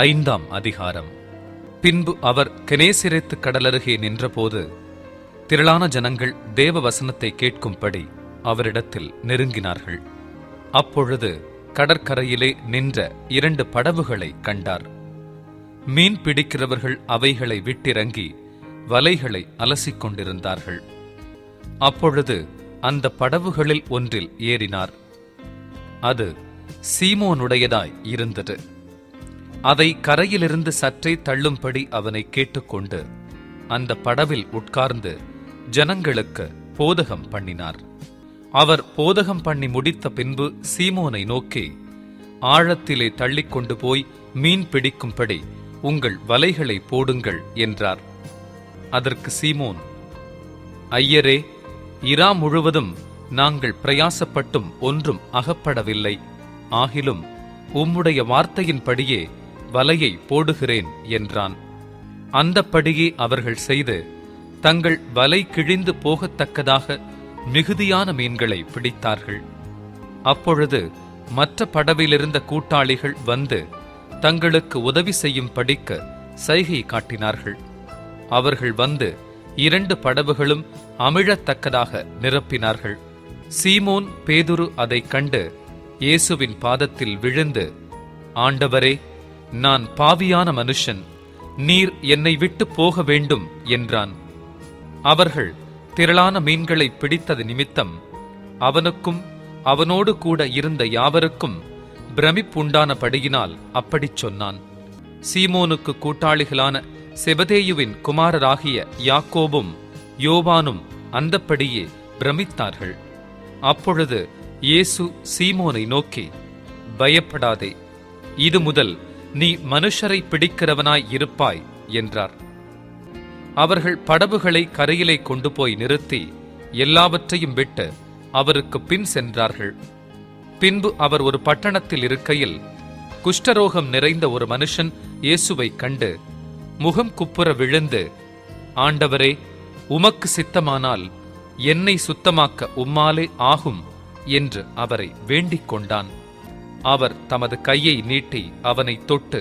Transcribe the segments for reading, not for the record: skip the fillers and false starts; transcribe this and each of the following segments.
ஐந்தாம் அதிகாரம். பின்பு அவர் கெனேசிரேத்து கடலருகே நின்றபோது திரளான ஜனங்கள் தேவ வசனத்தை கேட்கும்படி அவரிடத்தில் நெருங்கினார்கள். அப்பொழுது கடற்கரையிலே நின்ற 2 படவுகளை கண்டார். மீன் பிடிக்கிறவர்கள் அவைகளை விட்டிறங்கி வலைகளை அலசிக் கொண்டிருந்தார்கள். அப்பொழுது அந்த படவுகளில் ஒன்றில் ஏறினார். அது சீமோனுடையதாய் இருந்தது. அதை கரையிலிருந்து சற்றே தள்ளும்படி அவனை கேட்டுக்கொண்டு அந்த படவில் உட்கார்ந்து ஜனங்களுக்கு போதகம் பண்ணினார். அவர் போதகம் பண்ணி முடித்த பின்பு சீமோனை நோக்கி, ஆழத்திலே தள்ளிக்கொண்டு போய் மீன் பிடிக்கும்படி உங்கள் வலைகளை போடுங்கள் என்றார். அதற்கு சீமோன், ஐயரே, இரா முழுவதும் நாங்கள் பிரயாசப்பட்டும் ஒன்றும் அகப்படவில்லை. ஆகிலும் உம்முடைய வார்த்தையின்படியே வலையை போடுகிறேன் என்றான். அந்தப்படியே அவர்கள் செய்து தங்கள் வலை கிழிந்து போகத்தக்கதாக மிகுதியான மீன்களை பிடித்தார்கள். அப்பொழுது மற்ற படவிலிருந்த கூட்டாளிகள் வந்து தங்களுக்கு உதவி செய்யும் படிக்க சைகை காட்டினார்கள். அவர்கள் வந்து 2 படவுகளும் அமிழத்தக்கதாக நிரப்பினார்கள். சீமோன் பேதுரு அதைக் கண்டு இயேசுவின் பாதத்தில் விழுந்து, ஆண்டவரே, நான் பாவியான மனுஷன், நீர் என்னை விட்டு போக வேண்டும் என்றான். அவர்கள் திரளான மீன்களை பிடித்தது நிமித்தம் அவனுக்கும் அவனோடு கூட இருந்த யாவருக்கும் பிரமிப்புண்டானபடியினால் அப்படிச் சொன்னான். சீமோனுக்கு கூட்டாளிகளான செபதேயுவின் குமாரராகிய யாக்கோபும் யோவானும் அந்தப்படியே பிரமித்தார்கள். அப்பொழுது இயேசு சீமோனை நோக்கி, பயப்படாதே, இது முதல் நீ மனுஷரை பிடிக்கிறவனாய் இருப்பாய் என்றார். அவர்கள் படவுகளை கரையிலே கொண்டு போய் நிறுத்தி எல்லாவற்றையும் விட்டு அவருக்கு பின் சென்றார்கள். பின்பு அவர் ஒரு பட்டணத்தில் இருக்கையில் குஷ்டரோகம் நிறைந்த ஒரு மனுஷன் இயேசுவை கண்டு முகம் குப்புற விழுந்து, ஆண்டவரே, உமக்கு சித்தமானால் என்னை சுத்தமாக்க உம்மாலே ஆகும் என்று அவரை வேண்டிக் கொண்டான். அவர் தமது கையை நீட்டி அவனை தொட்டு,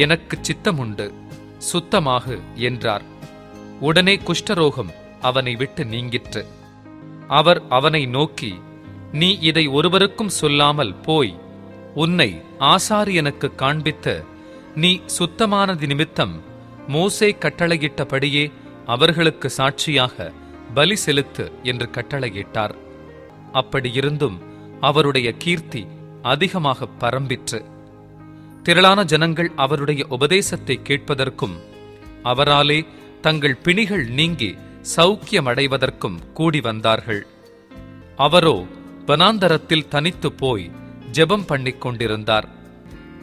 எனக்கு சித்தமுண்டு, சுத்தமாகு என்றார். உடனே குஷ்டரோகம் அவனை விட்டு நீங்கிற்று. அவர் அவனை நோக்கி, நீ இதை ஒருவருக்கும் சொல்லாமல் போய் உன்னை ஆசாரியனுக்கு காண்பித்து நீ சுத்தமானது நிமித்தம் மோசே கட்டளையிட்டபடியே அவர்களுக்கு சாட்சியாக பலி செலுத்து என்று கட்டளையிட்டார். அப்படியிருந்தும் அவருடைய கீர்த்தி அதிகமாக பரம்பிற்று. திரளான ஜனங்கள் அவருடைய உபதேசத்தை கேட்பதற்கும் அவராலே தங்கள் பிணிகள் நீங்கி சௌக்கியமடைவதற்கும் கூடி வந்தார்கள். அவரோ வனாந்தரத்தில் தனித்து போய் ஜெபம் பண்ணிக் கொண்டிருந்தார்.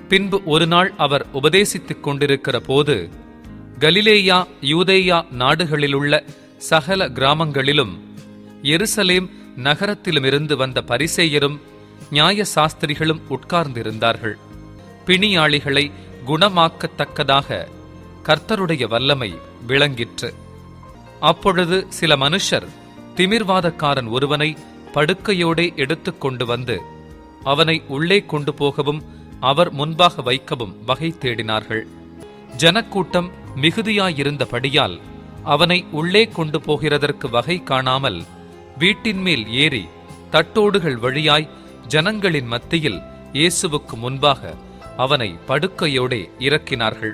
பின்பு ஒரு நாள் அவர் உபதேசித்துக் கொண்டிருக்கிற போது கலிலேயா யூதேயா நாடுகளிலுள்ள சகல கிராமங்களிலும் எருசலேம் நகரத்திலுமிருந்து வந்த பரிசேயரும் நியாய சாஸ்திரிகளும் உட்கார்ந்திருந்தார்கள். பிணியாளிகளை குணமாக்கத்தக்கதாக கர்த்தருடைய வல்லமை விளங்கிற்று. அப்பொழுது சில மனுஷர் திமிர்வாதக்காரன் ஒருவனை படுக்கையோடே எடுத்துக்கொண்டு வந்து அவனை உள்ளே கொண்டு போகவும் அவர் முன்பாக வைக்கவும் வகை தேடினார்கள். ஜனக்கூட்டம் மிகுதியாயிருந்தபடியால் அவனை உள்ளே கொண்டு போகிறதற்கு வகை காணாமல் வீட்டின் மேல் ஏறி தட்டோடுகள் வழியாய் ஜனங்களின் மத்தியில் இயேசுவுக்கு முன்பாக அவனை படுக்கையோடே இறக்கினார்கள்.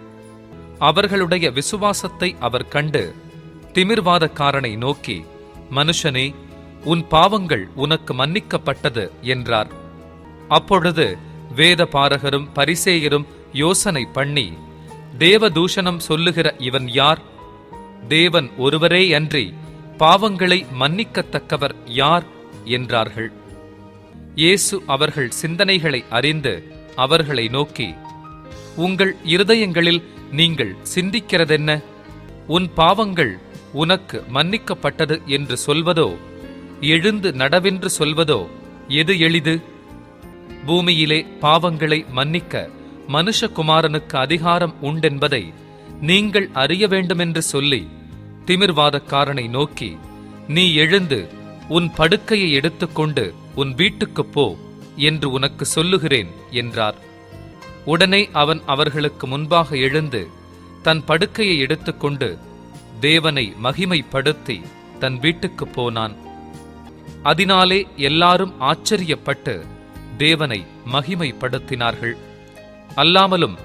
அவர்களுடைய விசுவாசத்தை அவர் கண்டு திமிர்வாதக்காரனை நோக்கி, மனுஷனே, உன் பாவங்கள் உனக்கு மன்னிக்கப்பட்டது என்றார். அப்பொழுது வேத பாரகரும் பரிசேயரும் யோசனை பண்ணி, தேவதூஷணம் சொல்லுகிற இவன் யார்? தேவன் ஒருவரே அன்றி பாவங்களை மன்னிக்கத்தக்கவர் யார் என்றார்கள். இயேசு அவர்கள் சிந்தனைகளை அறிந்து அவர்களை நோக்கி, உங்கள் இருதயங்களில் நீங்கள் சிந்திக்கிறதென்ன? உன் பாவங்கள் உனக்கு மன்னிக்கப்பட்டது என்று சொல்வதோ, எழுந்து நடவென்று சொல்வதோ எது எளிது? பூமியிலே பாவங்களை மன்னிக்க மனுஷகுமாரனுக்கு அதிகாரம் உண்டென்பதை நீங்கள் அறிய வேண்டுமென்று சொல்லி திமிர்வாதக்காரனை நோக்கி, நீ எழுந்து உன் படுக்கையை எடுத்துக்கொண்டு உன் வீட்டுக்குப் போ என்று உனக்கு சொல்லுகிறேன் என்றார். உடனே அவன் அவர்களுக்கு முன்பாக எழுந்து தன் படுக்கையை எடுத்துக்கொண்டு தேவனை மகிமைப்படுத்தி தன் வீட்டுக்குப் போனான். அதனாலே எல்லாரும் ஆச்சரியப்பட்டு தேவனை மகிமைப்படுத்தினார்கள். அல்லாமலும்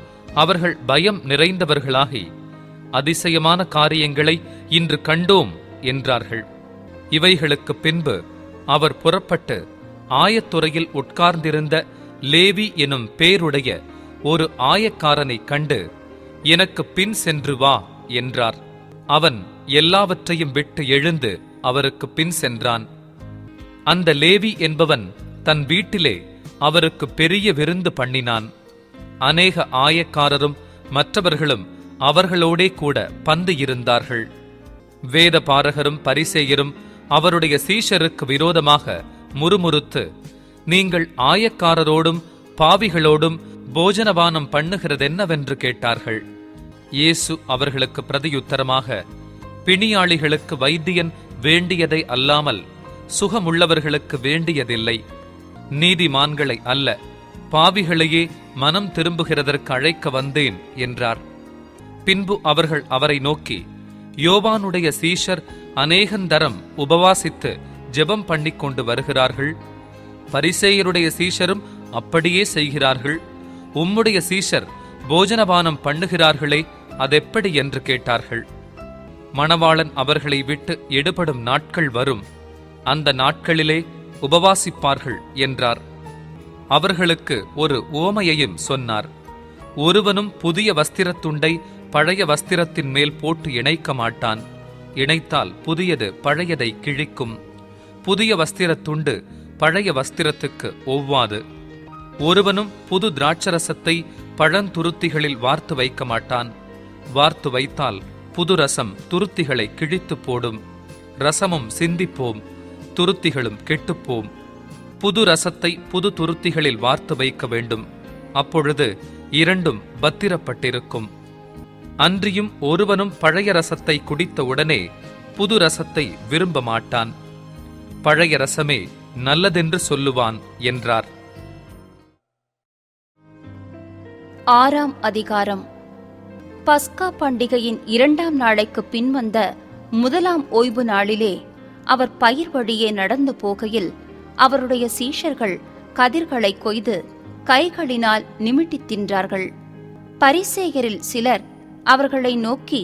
அவர்கள் பயம் நிறைந்தவர்களாகி, அதிசயமான காரியங்களை இன்று கண்டோம் என்றார்கள். இவைகளுக்கு பின்பு அவர் புறப்பட்டு ஆயத்துறையில் உட்கார்ந்திருந்த லேவி எனும் பேருடைய ஒரு ஆயக்காரனைக் கண்டு, எனக்கு பின் சென்று வா என்றார். அவன் எல்லாவற்றையும் விட்டு எழுந்து அவருக்கு பின் சென்றான். அந்த லேவி என்பவன் தன் வீட்டிலே அவருக்கு பெரிய விருந்து பண்ணினான். அநேக ஆயக்காரரும் மற்றவர்களும் அவர்களோடே கூட பந்து இருந்தார்கள். வேத பாரகரும் பரிசேயரும் அவருடைய சீஷருக்கு விரோதமாக முறுமுறுத்து, நீங்கள் ஆயக்காரரோடும் பாவிகளோடும் போஜனபானம் பண்ணுகிறதென்னவென்று கேட்டார்கள். இயேசு அவர்களுக்கு பிரதியுத்தரமாக, பிணியாளிகளுக்கு வைத்தியன் வேண்டியதை அல்லாமல் சுகமுள்ளவர்களுக்கு வேண்டியதில்லை. நீதிமான்களை அல்ல, பாவிகளையே மனம் திரும்புகிறதற்கு அழைக்க வந்தேன் என்றார். பின்பு அவர்கள் அவரை நோக்கி, யோவானுடைய சீஷர் அநேகந்தரம் உபவாசித்து ஜெபம் பண்ணிக்கொண்டு வருகிறார்கள், பரிசேயருடைய சீஷரும் அப்படியே செய்கிறார்கள், உம்முடைய சீஷர் போஜனபானம் பண்ணுகிறார்களே, அதெப்படி என்று கேட்டார்கள். மணவாளன் அவர்களை விட்டு எடுபடும் நாட்கள் வரும், அந்த நாட்களிலே உபவாசிப்பார்கள் என்றார். அவர்களுக்கு ஒரு உவமையையும் சொன்னார். ஒருவனும் புதிய வஸ்திரத்துண்டை பழைய வஸ்திரத்தின் மேல் போட்டு இணைக்க மாட்டான். இணைத்தால் புதியது பழையதை கிழிக்கும். புதிய வஸ்திரத்துண்டு பழைய வஸ்திரத்துக்கு ஒவ்வாது. ஒருவனும் புது திராட்சரசத்தை பழந்துருத்திகளில் வார்த்து வைக்க மாட்டான். வார்த்து வைத்தால் புது ரசம் துருத்திகளை கிழித்து போடும். ரசமும் சிந்திப்போம், துருத்திகளும் கெட்டுப்போம். புது ரசத்தை புது துருத்திகளில் வார்த்து வைக்க வேண்டும். அப்பொழுது இரண்டும் பத்திரப்பட்டிருக்கும். அன்றியும் ஒருவனும் பழைய ரசத்தை குடித்த உடனே புது ரசத்தை விரும்ப மாட்டான். பழைய ரசமே நல்லதென்று சொல்லுவான் என்றார். 6ஆம் அதிகாரம். பஸ்கா பண்டிகையின் 2ஆம் நாளைக்கு பின்வந்த முதலாம் ஓய்வு நாளிலே அவர் பயிர் வழியே நடந்து போகையில் அவருடைய சீஷர்கள் கதிர்களை கொய்து கைகளினால் நிமிட்டித் தின்றார்கள். பரிசேயரில் சிலர் அவர்களை நோக்கி,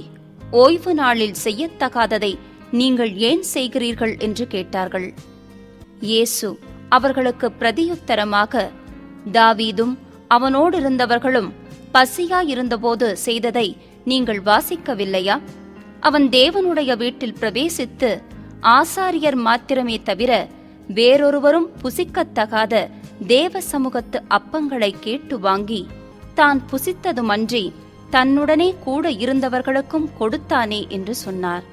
ஓய்வு நாளில் செய்யத்தகாததை நீங்கள் ஏன் செய்கிறீர்கள் என்று கேட்டார்கள். இயேசு அவர்களுக்கு பிரதியுத்தரமாக, தாவீதும் அவனோடிருந்தவர்களும் பசியாயிருந்தபோது செய்ததை நீங்கள் வாசிக்கவில்லையா? அவன் தேவனுடைய வீட்டில் பிரவேசித்து ஆசாரியர் மாத்திரமே தவிர வேறொருவரும் புசிக்கத்தகாத தேவ சமூகத்து அப்பங்களை கேட்டு வாங்கி தான் புசித்ததுமன்றி தன்னுடனே கூட இருந்தவர்களுக்கும் கொடுத்தானே என்று சொன்னார்.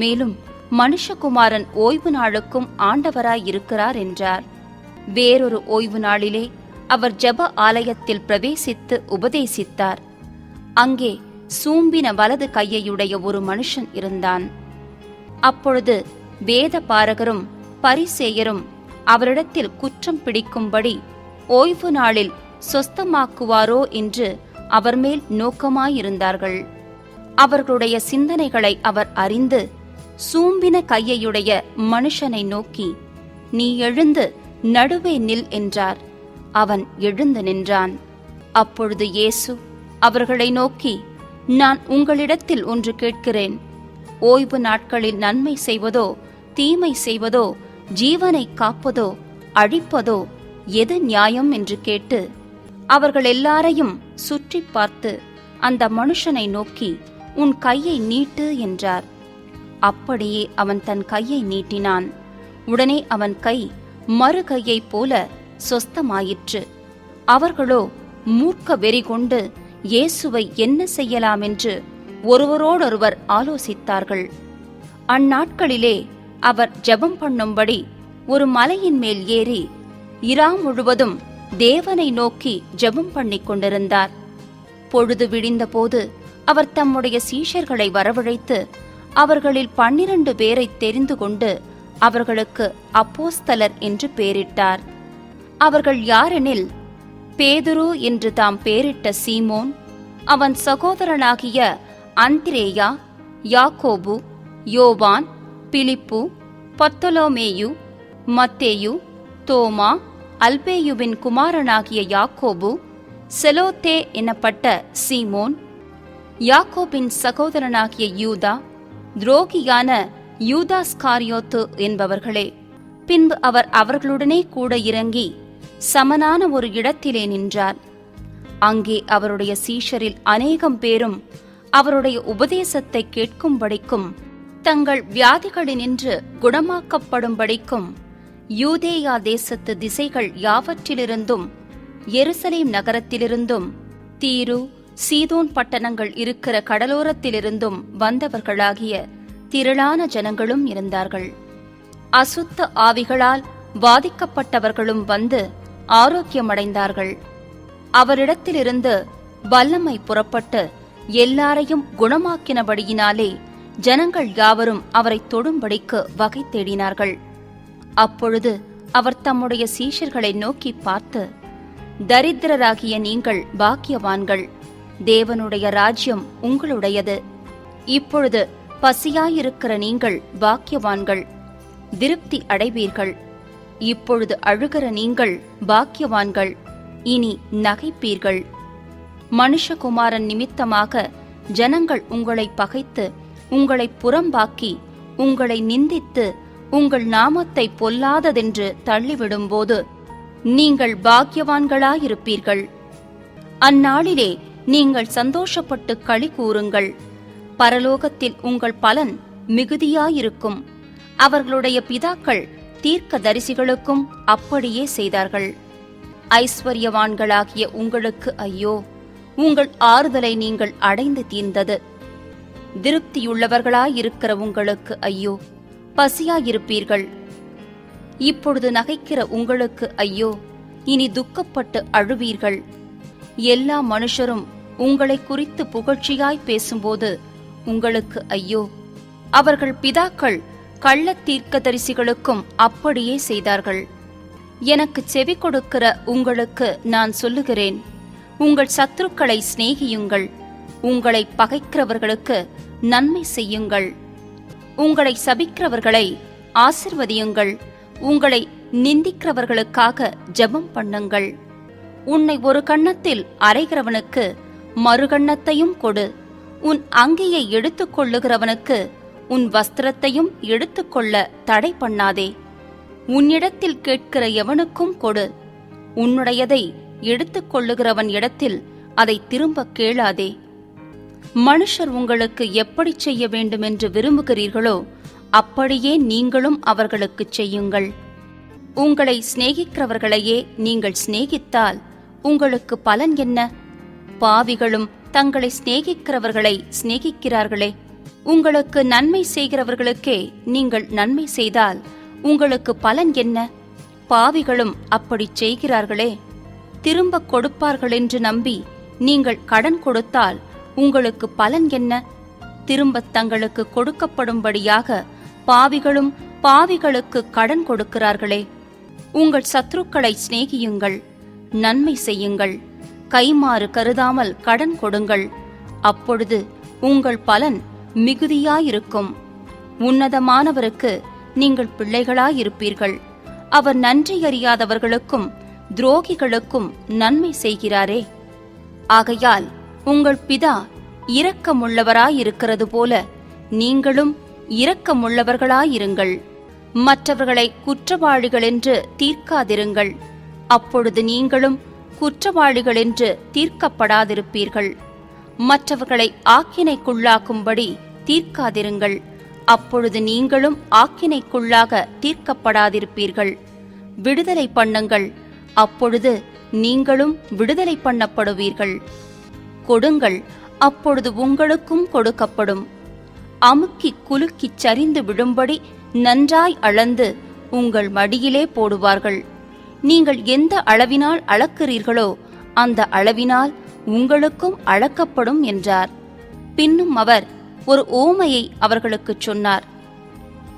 மேலும் மனுஷகுமாரன் ஓய்வு நாளுக்கும் ஆண்டவராயிருக்கிறார் என்றார். வேறொரு ஓய்வு நாளிலே அவர் ஜெப ஆலயத்தில் பிரவேசித்து உபதேசித்தார். அங்கே சூம்பின வலது கையையுடைய ஒரு மனுஷன் இருந்தான். அப்பொழுது வேத பாரகரும் பரிசேயரும் அவரிடத்தில் குற்றம் பிடிக்கும்படி ஓய்வு நாளில் சொஸ்தமாக்குவாரோ என்று அவர் மேல் நோக்கமாயிருந்தார்கள். அவர்களுடைய சிந்தனைகளை அவர் அறிந்து சூம்பின கையையுடைய மனுஷனை நோக்கி, நீ எழுந்து நடுவே நில் என்றார். அவன் எழுந்து நின்றான். அப்பொழுது இயேசு அவர்களை நோக்கி, நான் உங்களிடத்தில் ஒன்று கேட்கிறேன். ஓய்வு நாட்களில் நன்மை செய்வதோ தீமை செய்வதோ ஜீவனை காப்பதோ அழிப்பதோ எது நியாயம் என்று கேட்டு அவர்கள் எல்லாரையும் சுற்றி பார்த்து அந்த மனுஷனை நோக்கி, உன் கையை நீட்டு என்றார். அப்படியே அவன் தன் கையை நீட்டினான். உடனே அவன் கை மறு கையைப் போல சொஸ்தமாயிற்று. அவர்களோ மூர்க்க வெறி கொண்டு இயேசுவை என்ன செய்யலாம் என்று ஒருவரோடொருவர் ஆலோசித்தார்கள். அந்நாட்களிலே அவர் ஜெபம் பண்ணும்படி ஒரு மலையின் மேல் ஏறி இரா முழுவதும் தேவனை நோக்கி ஜெபம் பண்ணிக் கொண்டிருந்தார். பொழுது விடிந்தபோது அவர் தம்முடைய சீஷர்களை வரவழைத்து அவர்களில் 12 பேரை தெரிந்து கொண்டு அவர்களுக்கு அப்போஸ்தலர் என்று பெயரிட்டார். அவர்கள் யாரெனில், பேதுரு என்று தாம் பேரிட்ட சீமோன், அவன் சகோதரனாகிய அந்திரேயா, யாக்கோபு, யோவான், பிலிப்பு, பத்தொலோமேயு, மத்தேயு, தோமா, அல்பேயுவின் குமாரனாகிய யாக்கோபு, செலோத்தே எனப்பட்ட சீமோன், யாக்கோபின் சகோதரனாகிய யூதா, துரோகியான யூதாஸ்காரியோத்து என்பவர்களே. பின்பு அவர் அவர்களுடனே கூட இறங்கி சமனான ஒரு இடத்திலே நின்றார். அங்கே அவருடைய சீஷரில் அநேகம் பேரும் அவருடைய உபதேசத்தை கேட்கும்படிக்கும் தங்கள் வியாதிகளினின்று குணமாக்கப்படும்படிக்கும் யூதேயா தேசத்து திசைகள் யாவற்றிலிருந்தும் எருசலேம் நகரத்திலிருந்தும் தீரு, சீதோன் பட்டணங்கள் இருக்கிற கடலோரத்திலிருந்தும் வந்தவர்களாகிய திரளான ஜனங்களும் இருந்தார்கள். அசுத்த ஆவிகளால் வாதிக்கப்பட்டவர்களும் வந்து ஆரோக்கியமடைந்தார்கள். அவரிடத்திலிருந்து வல்லமை புறப்பட்டு எல்லாரையும் குணமாக்கினபடியினாலே ஜனங்கள் யாவரும் அவரை தொடும்படிக்கு வகை தேடினார்கள். அப்பொழுது அவர் தம்முடைய சீஷர்களை நோக்கி பார்த்து, தரித்திரராகிய நீங்கள் பாக்கியவான்கள், தேவனுடைய ராஜ்யம் உங்களுடையது. இப்பொழுது பசியாயிருக்கிற நீங்கள் பாக்கியவான்கள், திருப்தி அடைவீர்கள். இப்பொழுது அழுகிற நீங்கள் பாக்கியவான்கள், இனி நகைப்பீர்கள். மனுஷகுமாரன் நிமித்தமாக ஜனங்கள் உங்களை பகைத்து உங்களை புறம்பாக்கி உங்களை நிந்தித்து உங்கள் நாமத்தை பொல்லாததென்று தள்ளிவிடும்போது நீங்கள் பாக்கியவான்களாயிருப்பீர்கள். அந்நாளிலே நீங்கள் சந்தோஷப்பட்டு களி கூறுங்கள். பரலோகத்தில் உங்கள் பலன் மிகுதியாயிருக்கும். அவர்களுடைய பிதாக்கள் தீர்க்க தரிசிகளுக்கும் அப்படியே செய்தார்கள். ஐஸ்வர்யவான்களாகிய உங்களுக்கு ஐயோ, உங்கள் ஆறுதலை நீங்கள் அடைந்து தீர்ந்தது. திருப்தியுள்ளவர்களாயிருக்கிற உங்களுக்கு ஐயோ, பசியாயிருப்பீர்கள். இப்பொழுது நகைக்கிற உங்களுக்கு ஐயோ, இனி துக்கப்பட்டு அழுவீர்கள். எல்லா மனுஷரும் உங்களை குறித்து புகழ்ச்சியாய் பேசும்போது உங்களுக்கு ஐயோ, அவர்கள் பிதாக்கள் கள்ள தீர்க்கதரிசிகளுக்கும் அப்படியே செய்தார்கள். எனக்கு செவி கொடுக்கிற உங்களுக்கு நான் சொல்லுகிறேன், உங்கள் சத்துருக்களை சிநேகியுங்கள், உங்களை பகைக்கிறவர்களுக்கு நன்மை செய்யுங்கள், உங்களை சபிக்கிறவர்களை ஆசிர்வதியுங்கள், உங்களை நிந்திக்கிறவர்களுக்காக ஜெபம் பண்ணுங்கள். உன்னை ஒரு கன்னத்தில் அறைகிறவனுக்கு மறுகன்னத்தையும் கொடு. உன் அங்கியை எடுத்துக்கொள்ளுகிறவனுக்கு உன் வஸ்திரத்தையும் எடுத்துக்கொள்ள தடை பண்ணாதே. உன்னிடத்தில் கேட்கிற எவனுக்கும் கொடு. உன்னுடையதை எடுத்துக்கொள்ளுகிறவன் இடத்தில் அதை திரும்ப கேளாதே. மனுஷர் உங்களுக்கு எப்படி செய்ய வேண்டுமென்று விரும்புகிறீர்களோ அப்படியே நீங்களும் அவர்களுக்கு செய்யுங்கள். உங்களை சிநேகிக்கிறவர்களையே நீங்கள் சிநேகித்தால் உங்களுக்கு பலன் என்ன? பாவிகளும் தங்களை சிநேகிக்கிறவர்களை சிநேகிக்கிறார்களே. உங்களுக்கு நன்மை செய்கிறவர்களுக்கே நீங்கள் நன்மை செய்தால் உங்களுக்கு பலன் என்ன? பாவிகளும் அப்படி செய்கிறார்களே. திரும்ப கொடுப்பார்களென்று நம்பி நீங்கள் கடன் கொடுத்தால் உங்களுக்கு பலன் என்ன? திரும்ப தங்களுக்கு கொடுக்கப்படும்படியாக பாவிகளும் பாவிகளுக்கு கடன் கொடுக்கிறார்களே. உங்கள் சத்துருக்களை சிநேகியுங்கள், நன்மை செய்யுங்கள், கைமாறு கருதாமல் கடன் கொடுங்கள். அப்பொழுது உங்கள் பலன் மிகுதியாயிருக்கும். உன்னதமானவருக்கு நீங்கள் பிள்ளைகளாயிருப்பீர்கள். அவர் நன்றியறியாதவர்களுக்கும் துரோகிகளுக்கும் நன்மை செய்கிறாரே. ஆகையால் உங்கள் பிதா இரக்கமுள்ளவராயிருக்கிறது போல நீங்களும் இரக்கமுள்ளவர்களாயிருங்கள். மற்றவர்களை குற்றவாளிகளென்று தீர்க்காதிருங்கள். அப்பொழுது நீங்களும் குற்றவாளிகளென்று தீர்க்கப்படாதிருப்பீர்கள். மற்றவர்களை ஆக்கினைக்குள்ளாக்கும்படி தீர்க்காதிருங்கள். அப்பொழுது நீங்களும் ஆக்கினைக்குள்ளாக தீர்க்கப்படாதிருப்பீர்கள். விடுதலை பண்ணுங்கள். அப்பொழுது நீங்களும் விடுதலை பண்ணப்படுவீர்கள். கொடுங்கள், அப்பொழுது உங்களுக்கும் கொடுக்கப்படும். அமுக்கி குலுக்கிச் சரிந்து விழும்படி நன்றாய் அளந்து உங்கள் மடியிலே போடுவார்கள். நீங்கள் எந்த அளவினால் அளக்கிறீர்களோ அந்த அளவினால் உங்களுக்கும் அளக்கப்படும் என்றார். பின்னும் அவர் ஒரு ஓமையை அவர்களுக்குச் சொன்னார்.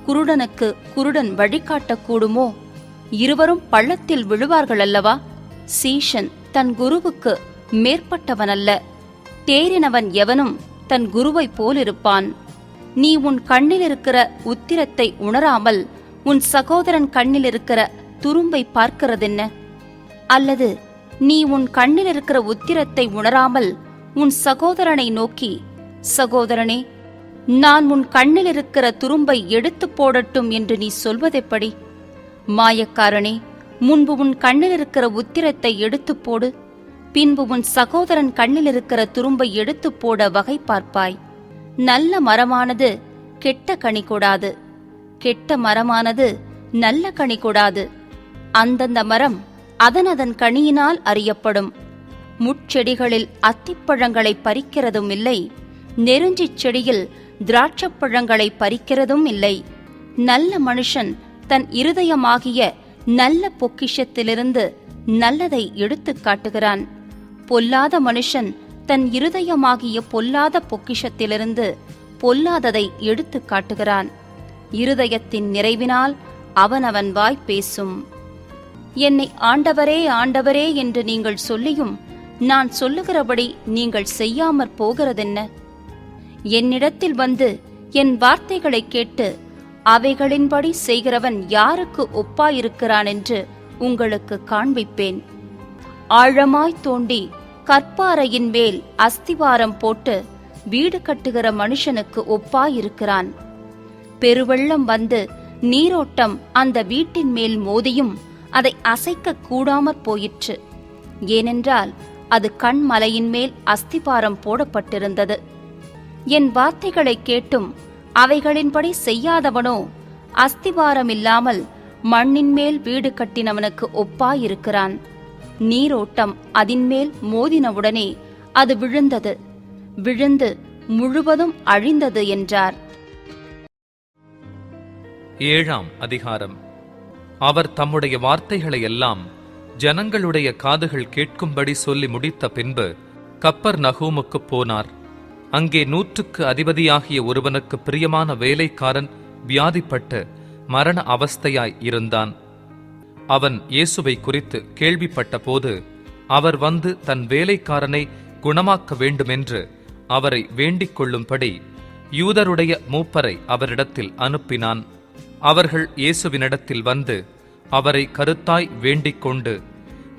குருடனுக்கு குருடன் வழிகாட்டக்கூடுமோ? இருவரும் பள்ளத்தில் விழுவார்கள் அல்லவா? சீஷன் தன் குருவுக்கு மேற்பட்டவனல்ல. தேறினவன் எவனும் தன் குருவைப் போலிருப்பான். நீ உன் கண்ணிலிருக்கிற உத்திரத்தை உணராமல் உன் சகோதரன் கண்ணிலிருக்கிற துரும்பை பார்க்கிறதென்ன? அல்லது நீ உன் கண்ணிலிருக்கிற உத்திரத்தை உணராமல் உன் சகோதரனை நோக்கி, சகோதரனே, நான் உன் கண்ணிலிருக்கிற துரும்பை எடுத்துப் போடட்டும் என்று நீ சொல்வதெப்படி? மாயக்காரனே, முன்பு உன் கண்ணிலிருக்கிற உத்திரத்தை எடுத்துப் போடு, பின்பு உன் சகோதரன் கண்ணிலிருக்கிற துரும்பை எடுத்துப் போட வகை பார்ப்பாய். நல்ல மரமானது கெட்ட கனி கொடாது, கெட்ட மரமானது நல்ல கனி கொடாது. அந்தந்த மரம் அதன் கனியினால் அறியப்படும். முட்செடிகளில் அத்திப்பழங்களை பறிக்கிறதும் இல்லை, நெருஞ்சிச் செடியில் திராட்சப்பழங்களை பறிக்கிறதும் இல்லை. நல்ல மனுஷன் தன் இருதயமாகிய நல்ல பொக்கிஷத்திலிருந்து நல்லதை எடுத்துக் காட்டுகிறான். பொல்லாத மனுஷன் தன் இருதயமாகிய பொல்லாத பொக்கிஷத்திலிருந்து பொல்லாததை எடுத்துக் காட்டுகிறான். இருதயத்தின் நிறைவினால் அவனவன் வாய் பேசும். என்னை ஆண்டவரே ஆண்டவரே என்று நீங்கள் சொல்லியும் நான் சொல்லுகிறபடி நீங்கள் செய்யாமற் போகிறதென்ன? என்னிடத்தில் வந்து என் வார்த்தைகளைக் கேட்டு அவைகளின்படி செய்கிறவன் யாருக்கு ஒப்பாயிருக்கிறான் என்று உங்களுக்கு காண்பிப்பேன். ஆழமாய் தோண்டி கற்பாறையின் மேல் அஸ்திவாரம் போட்டு வீடு கட்டுகிற மனுஷனுக்கு ஒப்பாயிருக்கிறான். பெருவெள்ளம் வந்து நீரோட்டம் அந்த வீட்டின் மேல் மோதியும் அதை அசைக்க கூடாமற் போயிற்று. ஏனென்றால் அது கண்மலையின் மேல் அஸ்திபாரம் போடப்பட்டிருந்தது. என் வார்த்தைகளைக் கேட்டும் அவைகளின்படி செய்யாதவனோ அஸ்திபாரமில்லாமல் மண்ணின் மேல் வீடு கட்டினவனுக்கு ஒப்பாயிருக்கிறான். நீரோட்டம் அதின்மேல் மோதினவுடனே அது விழுந்தது, விழுந்து முழுவதும் அழிந்தது என்றார். 7ஆம் அதிகாரம். அவர் தம்முடைய வார்த்தைகளை எல்லாம் ஜனங்களுடைய காதுகள் கேட்கும்படி சொல்லி முடித்த பின்பு கப்பர்நகூமுக்குப் போனார். அங்கே 100க்கு அதிபதியாகிய ஒருவனுக்கு பிரியமான வேலைக்காரன் வியாதிப்பட்டு மரண அவஸ்தையாய் இருந்தான். அவன் இயேசுவை குறித்து கேள்விப்பட்ட போது அவர் வந்து தன் வேலைக்காரனை குணமாக்க வேண்டுமென்று அவரை வேண்டிக் கொள்ளும்படி யூதருடைய மூப்பரை அவரிடத்தில் அனுப்பினான். அவர்கள் இயேசுவினிடத்தில் வந்து அவரை கருத்தாய் வேண்டிக் கொண்டு,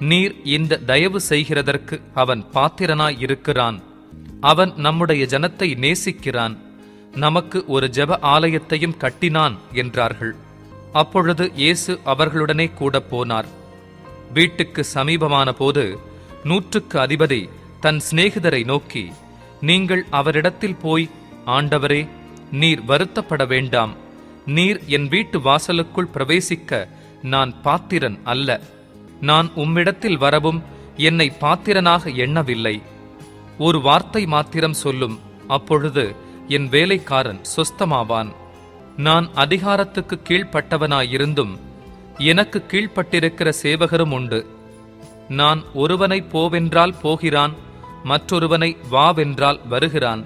நீர் இந்த தயவு செய்கிறதற்கு அவன் பாத்திரனாய் இருக்கிறான். அவன் நம்முடைய ஜனத்தை நேசிக்கிறான், நமக்கு ஒரு ஜெப ஆலயத்தையும் கட்டினான் என்றார்கள். அப்பொழுது இயேசு அவர்களுடனே கூட போனார். வீட்டுக்கு சமீபமான போது 100க்கு அதிபதி தன் சிநேகிதரை நோக்கி, நீங்கள் அவரிடத்தில் போய், ஆண்டவரே, நீர் வருத்தப்பட வேண்டாம், நீர் என் வீட்டு வாசலுக்குள் பிரவேசிக்க நான் பாத்திரன் அல்ல. நான் உம்மிடத்தில் வரவும் என்னை பாத்திரனாக எண்ணவில்லை. ஒரு வார்த்தை மாத்திரம் சொல்லும், அப்பொழுது என் வேலைக்காரன் சொஸ்தமாவான். நான் அதிகாரத்துக்கு கீழ்ப்பட்டவனாயிருந்தும் எனக்கு கீழ்ப்பட்டிருக்கிற சேவகரும் உண்டு. நான் ஒருவனை போவென்றால் போகிறான், மற்றொருவனை வாவென்றால் வருகிறான்.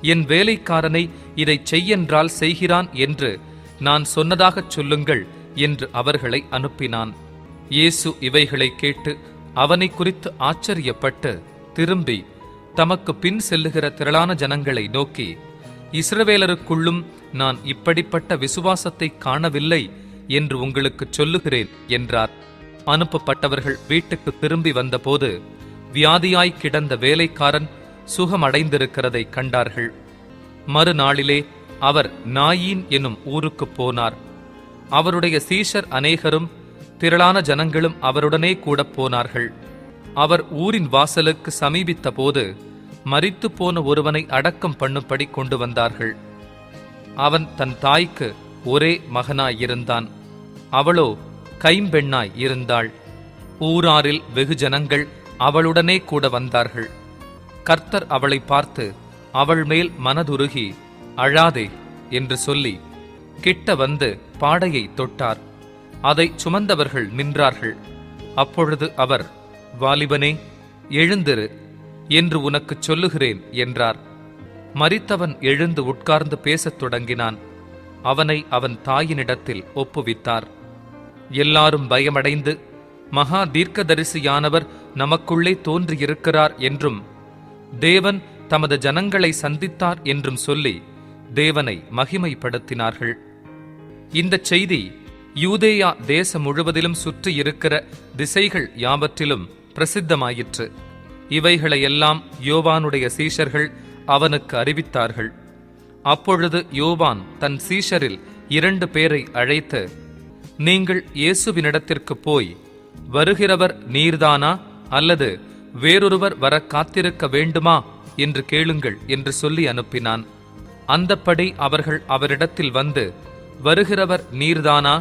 என் வேலைக்காரனை இதைச் செய்யென்றால் செய்கிறான் என்று நான் சொன்னதாகச் சொல்லுங்கள் என்று அவர்களை அனுப்பினான். இயேசு இவைகளை கேட்டு அவனை குறித்து ஆச்சரியப்பட்டு திரும்பி தமக்கு பின் செல்லுகிற திரளான ஜனங்களை நோக்கி, இஸ்ரவேலருக்குள்ளும் நான் இப்படிப்பட்ட விசுவாசத்தை காணவில்லை என்று உங்களுக்கு சொல்லுகிறேன் என்றார். அனுப்பப்பட்டவர்கள் வீட்டுக்கு திரும்பி வந்தபோது வியாதியாய் கிடந்த வேலைக்காரன் சுகமடைந்திருக்கிறதை கண்டார்கள். மறுநாளிலே அவர் நாயீன் என்னும் ஊருக்குப் போனார். அவருடைய சீஷர் அநேகரும் திரளான ஜனங்களும் அவருடனே கூட போனார்கள். அவர் ஊரின் வாசலுக்கு சமீபித்த போது மரித்துப் போன ஒருவனை அடக்கம் பண்ணும்படி கொண்டு வந்தார்கள். அவன் தன் தாய்க்கு ஒரே மகனாயிருந்தான். அவளோ கைம்பெண்ணாய் இருந்தாள். ஊராரில் வெகு ஜனங்கள் அவளுடனே கூட வந்தார்கள். கர்த்தர் அவளை பார்த்து அவள் மேல் மனதுருகி, அழாதே என்று சொல்லி கிட்ட வந்து பாடையை தொட்டார். அதை சுமந்தவர்கள் நின்றார்கள். அப்பொழுது அவர், வாலிபனே, எழுந்திரு என்று உனக்குச் சொல்லுகிறேன் என்றார். மரித்தவன் எழுந்து உட்கார்ந்து பேசத் தொடங்கினான். அவனை அவன் தாயினிடத்தில் ஒப்புவித்தார். எல்லாரும் பயமடைந்து மகா தீர்க்கதரிசியானவர் நமக்குள்ளே தோன்றியிருக்கிறார் என்றும் தேவன் தமது ஜனங்களை சந்தித்தார் என்றும் சொல்லி தேவனை மகிமைப்படுத்தினார்கள். இந்த செய்தி யூதேயா தேசம் முழுவதிலும் சுற்றி இருக்கிற திசைகள் யாவற்றிலும் பிரசித்தமாயிற்று. இவைகளையெல்லாம் யோவானுடைய சீஷர்கள் அவனுக்கு அறிவித்தார்கள். அப்பொழுது யோவான் தன் சீஷரில் 2 பேரை அழைத்து, நீங்கள் இயேசுவினிடத்திற்கு போய், வருகிறவர் நீர்தானா அல்லது வேறொருவர் வர காத்திருக்க வேண்டுமா என்று கேளுங்கள் என்று சொல்லி அனுப்பினான். அந்தப்படி அவர்கள் அவரிடத்தில் வந்து, வருகிறவர் நீர்தானா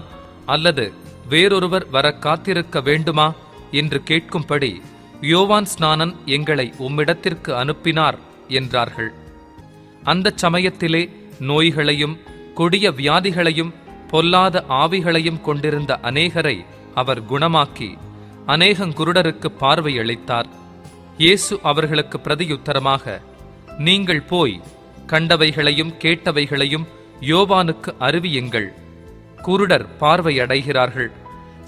அல்லது வேறொருவர் வர காத்திருக்க வேண்டுமா என்று கேட்கும்படி யோவான் ஸ்நானன் எங்களை உம்மிடத்திற்கு அனுப்பினார் என்றார்கள். அந்தச் சமயத்திலே நோய்களையும் கொடிய வியாதிகளையும் பொல்லாத ஆவிகளையும் கொண்டிருந்த அநேகரை அவர் குணமாக்கி அநேகங்குருடருக்கு பார்வை அளித்தார். இயேசு அவர்களுக்கு பிரதியுத்தரமாக, நீங்கள் போய் கண்டவைகளையும் கேட்டவைகளையும் யோவானுக்கு அறிவியுங்கள். குருடர் பார்வை அடைகிறார்கள்,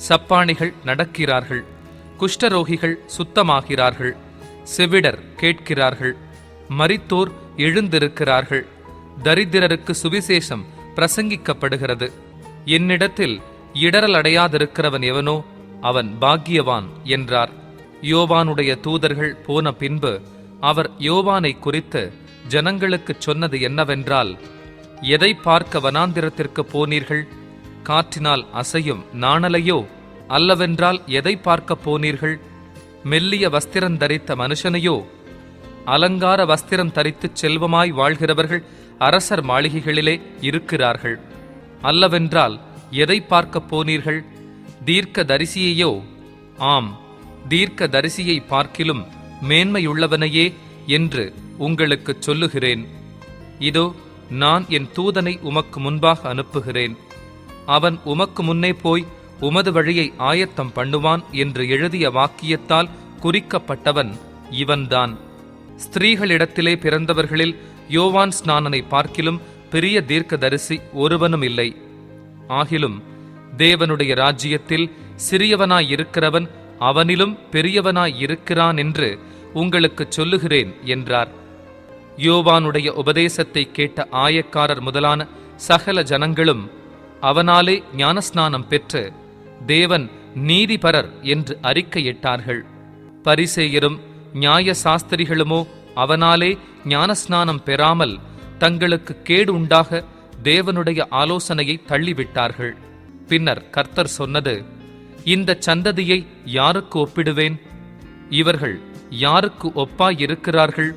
சப்பாணிகள் நடக்கிறார்கள், குஷ்டரோகிகள் சுத்தமாகிறார்கள், செவிடர் கேட்கிறார்கள், மரித்தோர் எழுந்திருக்கிறார்கள், தரித்திரருக்கு சுவிசேஷம் பிரசங்கிக்கப்படுகிறது. என்னிடத்தில் இடரல் அடையாதிருக்கிறவன் எவனோ அவன் பாக்கியவான் என்றார். யோவானுடைய தூதர்கள் போன பின்பு அவர் யோவானை குறித்து ஜனங்களுக்குச் சொன்னது என்னவென்றால், எதை பார்க்க வனாந்திரத்திற்கு போனீர்கள்? காற்றினால் அசையும் நாணலையோ? அல்லவென்றால் எதை பார்க்க போனீர்கள்? மெல்லிய வஸ்திரம் தரித்த மனுஷனையோ? அலங்கார வஸ்திரம் தரித்துச் செல்வமாய் வாழ்கிறவர்கள் அரசர் மாளிகைகளிலே இருக்கிறார்கள். அல்லவென்றால் எதை பார்க்க போனீர்கள்? தீர்க்க தரிசியையோ? ஆம், தீர்க்க தரிசியை பார்க்கிலும் மேன்மையுள்ளவனையே என்று உங்களுக்குச் சொல்லுகிறேன். இதோ, நான் என் தூதனை உமக்கு முன்பாக அனுப்புகிறேன். அவன் உமக்கு முன்னே போய் உமது வழியை ஆயத்தம் பண்ணுவான் என்று எழுதிய வாக்கியத்தால் குறிக்கப்பட்டவன் இவன்தான். ஸ்திரீகளிடத்திலே பிறந்தவர்களில் யோவான் ஸ்நானனை பார்க்கிலும் பெரிய தீர்க்கதரிசி ஒருவனும் இல்லை. ஆகிலும் தேவனுடைய ராஜ்யத்தில் சிறியவனாயிருக்கிறவன் அவனிலும் பெரியவனாயிருக்கிறான் என்று உங்களுக்குச் சொல்லுகிறேன் என்றார். யோவானுடைய உபதேசத்தை கேட்ட ஆயக்காரர் முதலான சகல ஜனங்களும் அவனாலே ஞானஸ்நானம் பெற்று தேவன் நீதிபரர் என்று அறிக்கையிட்டார்கள். பரிசேயரும் நியாய சாஸ்திரிகளுமோ அவனாலே ஞானஸ்நானம் பெறாமல் தங்களுக்கு கேடு உண்டாக தேவனுடைய ஆலோசனையை தள்ளிவிட்டார்கள். பின்னர் கர்த்தர் சொன்னது, இந்த சந்ததியை யாருக்கு ஒப்பிடுவேன்? இவர்கள் யாருக்கு ஒப்பாயிருக்கிறார்கள்?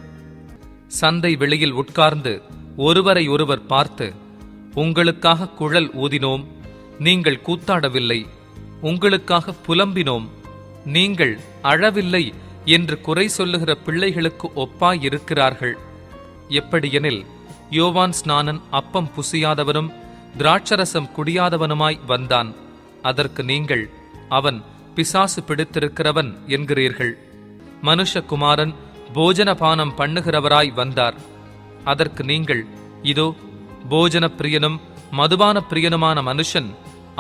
சந்தை வெளியில் உட்கார்ந்து ஒருவரை ஒருவர் பார்த்து, உங்களுக்காக குழல் ஊதினோம், நீங்கள் கூத்தாடவில்லை, உங்களுக்காக புலம்பினோம், நீங்கள் அழவில்லை என்று குறை சொல்லுகிற பிள்ளைகளுக்கு ஒப்பாயிருக்கிறார்கள். எப்படியெனில், யோவான் ஸ்நானன் அப்பம் புசியாதவனும் திராட்சரசம் குடியாதவனுமாய் வந்தான். அதற்கு நீங்கள், அவன் பிசாசு பிடித்திருக்கிறவன் என்கிறீர்கள். மனுஷகுமாரன் போஜனபானம் பண்ணுகிறவராய் வந்தார். அதற்கு நீங்கள், இதோ, போஜன பிரியனும் மதுபான பிரியனுமான மனுஷன்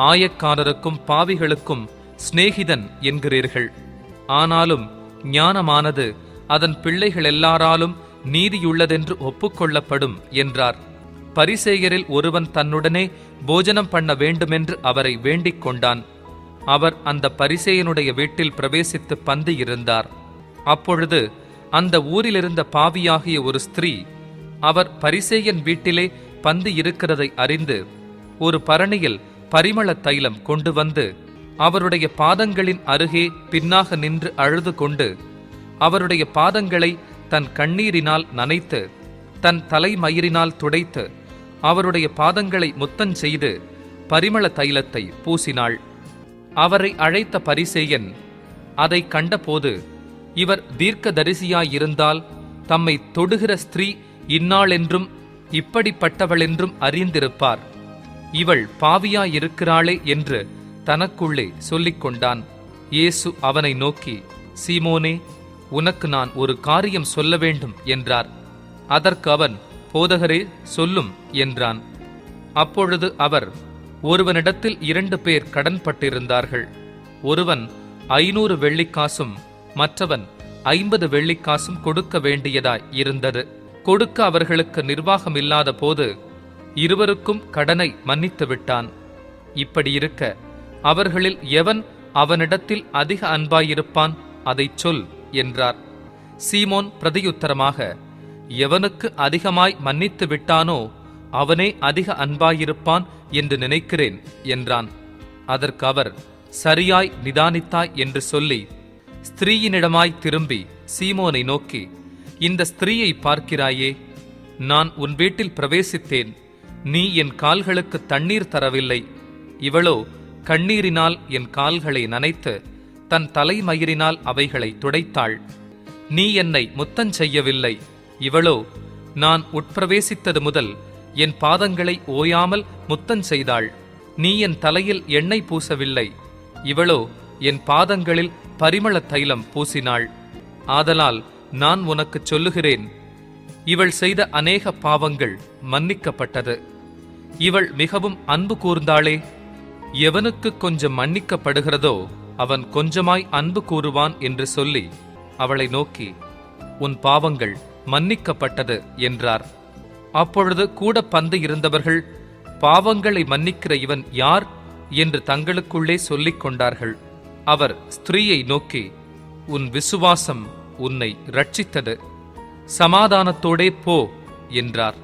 ஆயக்காரருக்கும் பாவிகளுக்கும் சிநேகிதன் என்கிறீர்கள். ஆனாலும் ஞானமானது அதன் பிள்ளைகள் எல்லாராலும் நீதியுள்ளதென்று ஒப்புக்கொள்ளப்படும் என்றார். பரிசேயரில் ஒருவன் தன்னுடனே போஜனம் பண்ண வேண்டுமென்று அவரை வேண்டிக் கொண்டான். அவர் அந்த பரிசேயனுடைய வீட்டில் பிரவேசித்து பந்தி இருந்தார். அப்பொழுது அந்த ஊரிலிருந்த பாவியாகிய ஒரு ஸ்திரீ அவர் பரிசேயன் வீட்டிலே பந்தி இருக்கிறதை அறிந்து ஒரு பரணியில் பரிமள தைலம் கொண்டு வந்து அவருடைய பாதங்களின் அருகே பின்னாக நின்று அழுது கொண்டு அவருடைய பாதங்களை தன் கண்ணீரினால் நனைத்து தன் தலைமயிரினால் துடைத்து அவருடைய பாதங்களை முத்தம் செய்து பரிமள தைலத்தை பூசினாள். அவரை அழைத்த பரிசேயன் அதை கண்டபோது, இவர் தீர்க்கதரிசியாயிருந்தால் தம்மை தொடுகிற ஸ்திரீ இன்னாளென்றும் இப்படிப்பட்டவளென்றும் அறிந்திருப்பார், இவள் பாவியாயிருக்கிறாளே என்று தனக்குள்ளே சொல்லிக் கொண்டான். இயேசு அவனை நோக்கி, சீமோனே, உனக்கு நான் ஒரு காரியம் சொல்ல வேண்டும் என்றார். அதற்கு அவன், போதகரே, சொல்லும் என்றான். அப்பொழுது அவர், ஒருவனிடத்தில் 2 பேர் கடன்பட்டிருந்தார்கள். ஒருவன் 500 வெள்ளிக்காசும் மற்றவன் 50 வெள்ளிக்காசும் கொடுக்க வேண்டியதாய் இருந்தது. கொடுக்க அவர்களுக்கு நிர்வாகம் இல்லாத போது இருவருக்கும் கடனை மன்னித்து விட்டான். இப்படி இருக்க அவர்களில் எவன் அவனிடத்தில் அதிக அன்பாயிருப்பான், அதைச் சொல் என்றார். சீமோன் பிரதியுத்தரமாக, எவனுக்கு அதிகமாய் மன்னித்து விட்டானோ அவனே அதிக அன்பாயிருப்பான் என்று நினைக்கிறேன் என்றான். அதற்கு அவர், சரியாய் நிதானித்தாய் என்று சொல்லி ஸ்திரீயினிடமாய் திரும்பி சீமோனை நோக்கி, இந்த ஸ்திரீயை பார்க்கிறாயே, நான் உன் வீட்டில் பிரவேசித்தேன், நீ என் கால்களுக்கு தண்ணீர் தரவில்லை. இவளோ கண்ணீரினால் என் கால்களை நனைத்து தன் தலைமயிரினால் அவைகளை துடைத்தாள். நீ என்னை முத்தஞ்செய்யவில்லை. இவளோ நான் உட்பிரவேசித்தது முதல் என் பாதங்களை ஓயாமல் முத்தஞ்செய்தாள். நீ என் தலையில் எண்ணெய் பூசவில்லை. இவளோ என் பாதங்களில் பரிமள தைலம் பூசினாள். ஆதலால் நான் உனக்குச் சொல்லுகிறேன், இவள் செய்த அநேக பாவங்கள் மன்னிக்கப்பட்டது. இவள் மிகவும் அன்பு கூர்ந்தாளே. எவனுக்கு கொஞ்சம் மன்னிக்கப்படுகிறதோ அவன் கொஞ்சமாய் அன்பு கூறுவான் என்று சொல்லி அவளை நோக்கி, உன் பாவங்கள் மன்னிக்கப்பட்டது என்றார். அப்பொழுது கூட பந்து இருந்தவர்கள், பாவங்களை மன்னிக்கிற இவன் யார் என்று தங்களுக்குள்ளே சொல்லிக் கொண்டார்கள். அவர் ஸ்திரீயை நோக்கி, உன் விசுவாசம் உன்னை இரட்சித்தது, சமாதானத்தோடே போ என்றார்.